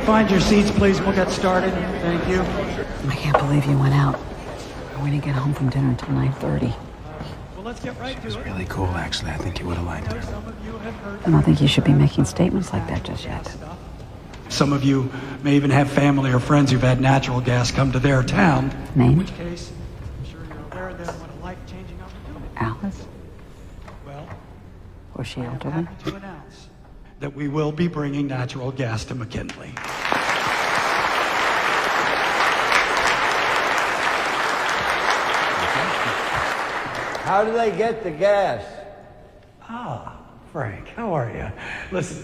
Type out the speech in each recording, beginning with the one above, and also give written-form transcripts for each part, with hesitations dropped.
Find your seats, please. We'll get started. Thank you. I can't believe you went out. We didn't get home from dinner until 9:30. Well, let's get right to it. It was really cool, actually. I think you would have liked her. I don't think you should be making statements like that just yet. Some of you may even have family or friends who've had natural gas come to their town. Name? In which case, I'm sure you're aware of what a life-changing opportunity. Alice? Well, Was she I'm elderly? happy to announce that we will be bringing natural gas to McKinley. How do they get the gas? Ah, Frank, how are you? Listen,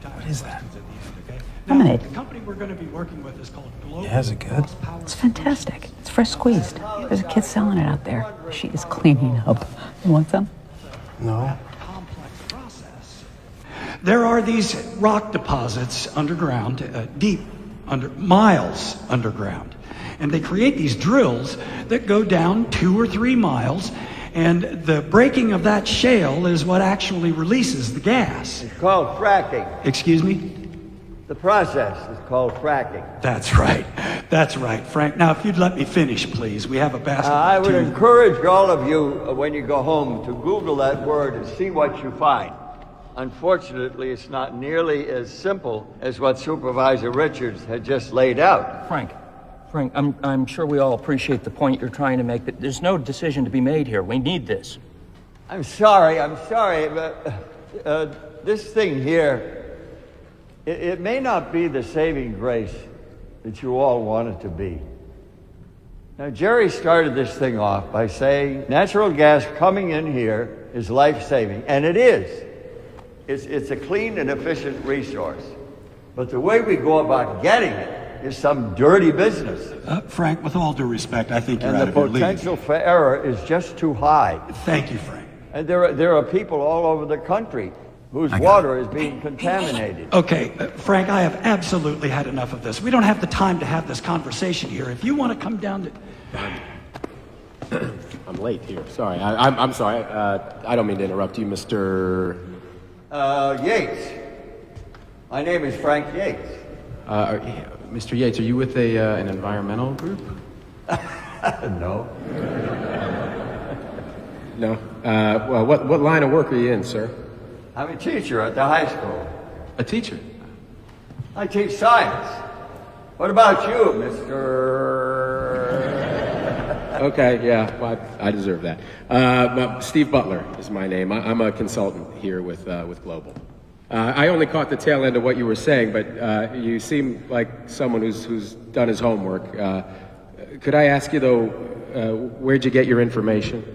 What is that? Lemonade. the company we're going to be working with is called Global. Yeah, is it good? It's fantastic. It's fresh squeezed. There's a kid selling it out there. She is cleaning up. You want some? No. Complex process. There are these rock deposits underground, deep, miles underground. And they create these drills that go down 2 or 3 miles, and the breaking of that shale is what actually releases the gas. It's called fracking. Excuse me? The process is called fracking. That's right, Frank. Now, if you'd let me finish, please. We have a basketball I would team. encourage all of you, when you go home, to Google that word and see what you find. Unfortunately, it's not nearly as simple as what Supervisor Richards had just laid out. Frank, I'm sure we all appreciate the point you're trying to make, but there's no decision to be made here. We need this. I'm sorry, but this thing here, it may not be the saving grace that you all want it to be. Now, Jerry started this thing off by saying natural gas coming in here is life-saving, and it is. It's a clean and efficient resource. But the way we go about getting it is some dirty business. Frank, with all due respect, I think you're And out the of your league. potential for error is just too high. Thank you, Frank. And there are people all over the country whose water is being contaminated. Okay, Frank, I have absolutely had enough of this. We don't have the time to have this conversation here. If you want to come down to... I'm late here. Sorry. I'm sorry. I don't mean to interrupt you, Mr. Yates. My name is Frank Yates. Mr. Yates, are you with an environmental group? No. No. Well, what line of work are you in, sir? I'm a teacher at the high school. A teacher. I teach science. What about you, Mr. Okay, yeah, well, I deserve that. Steve Butler is my name. I'm a consultant here with Global. I only caught the tail end of what you were saying, but you seem like someone who's done his homework. Could I ask you, though, where'd you get your information?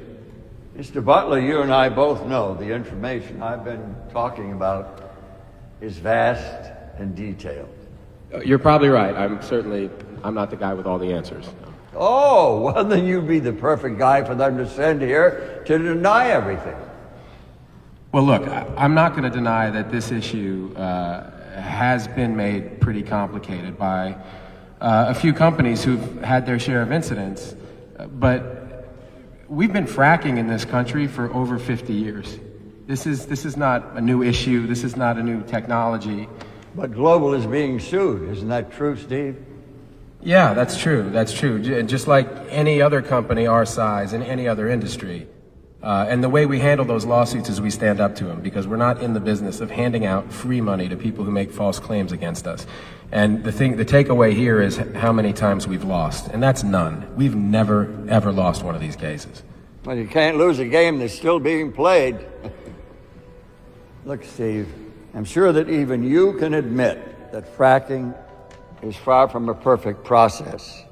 Mr. Butler, you and I both know the information I've been talking about is vast and detailed. You're probably right. I'm not the guy with all the answers. Oh, well, then you'd be the perfect guy for them to send here to deny everything. Well, look, I'm not going to deny that this issue has been made pretty complicated by a few companies who've had their share of incidents, but we've been fracking in this country for over 50 years. This is not a new issue. This is not a new technology. But Global is being sued. Isn't that true, Steve? Yeah, that's true. That's true. Just like any other company our size in any other industry. And the way we handle those lawsuits is we stand up to them, because we're not in the business of handing out free money to people who make false claims against us. And the takeaway here is how many times we've lost, and that's none. We've never, ever lost one of these cases. Well, you can't lose a game that's still being played. Look, Steve, I'm sure that even you can admit that fracking is far from a perfect process.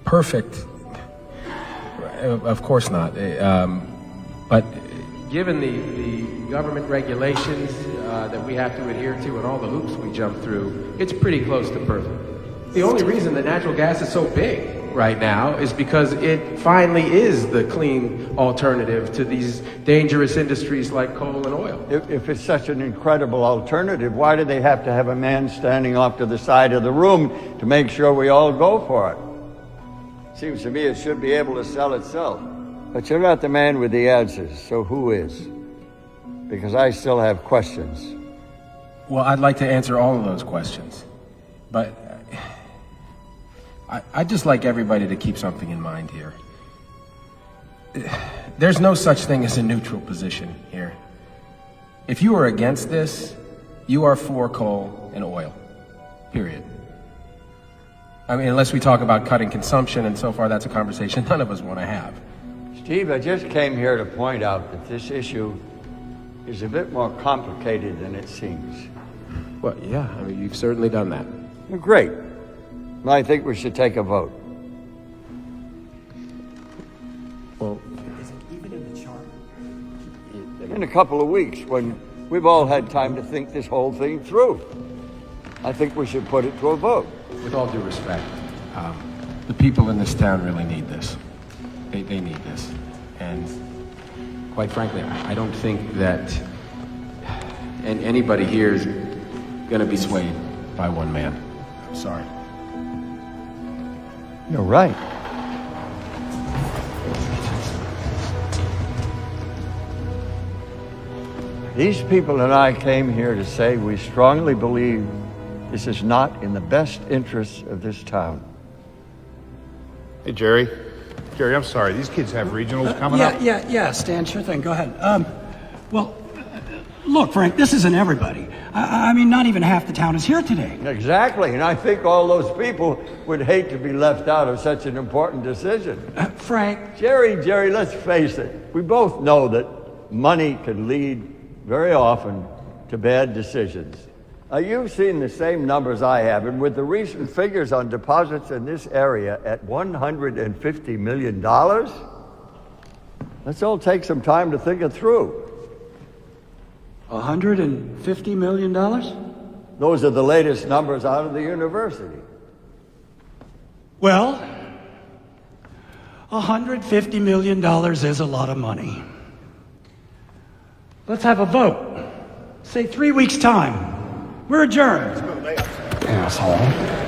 Perfect? Of course not. But given the government regulations that we have to adhere to and all the hoops we jump through, it's pretty close to perfect. The only reason that natural gas is so big right now is because it finally is the clean alternative to these dangerous industries like coal and oil. If it's such an incredible alternative, why do they have to have a man standing off to the side of the room to make sure we all go for it? Seems to me it should be able to sell itself. But you're not the man with the answers, so who is? Because I still have questions. Well, I'd like to answer all of those questions, but I'd just like everybody to keep something in mind here. There's no such thing as a neutral position here. If you are against this, you are for coal and oil, period. I mean, unless we talk about cutting consumption, and so far that's a conversation none of us want to have. Steve, I just came here to point out that this issue is a bit more complicated than it seems. Well, yeah, I mean, you've certainly done that. Well, great. I think we should take a vote. Well, In a couple of weeks, when we've all had time to think this whole thing through, I think we should put it to a vote. with all due respect, the people in this town really need this. They need this. And quite frankly, I don't think that anybody here is going to be swayed by one man. I'm sorry. You're right. These people and I came here to say we strongly believe this is not in the best interests of this town. Hey, Jerry. Jerry, I'm sorry. These kids have regionals coming up. Yeah, Stan, sure thing. Go ahead. Look, Frank, this isn't everybody. I mean, not even half the town is here today. Exactly, and I think all those people would hate to be left out of such an important decision. Frank. Jerry, let's face it. We both know that money can lead very often to bad decisions. You've seen the same numbers I have, and with the recent figures on deposits in this area at $150 million, let's all take some time to think it through. $150 million? Those are the latest numbers out of the university. Well, $150 million is a lot of money. Let's have a vote. Say 3 weeks' time. We're adjourned. Asshole.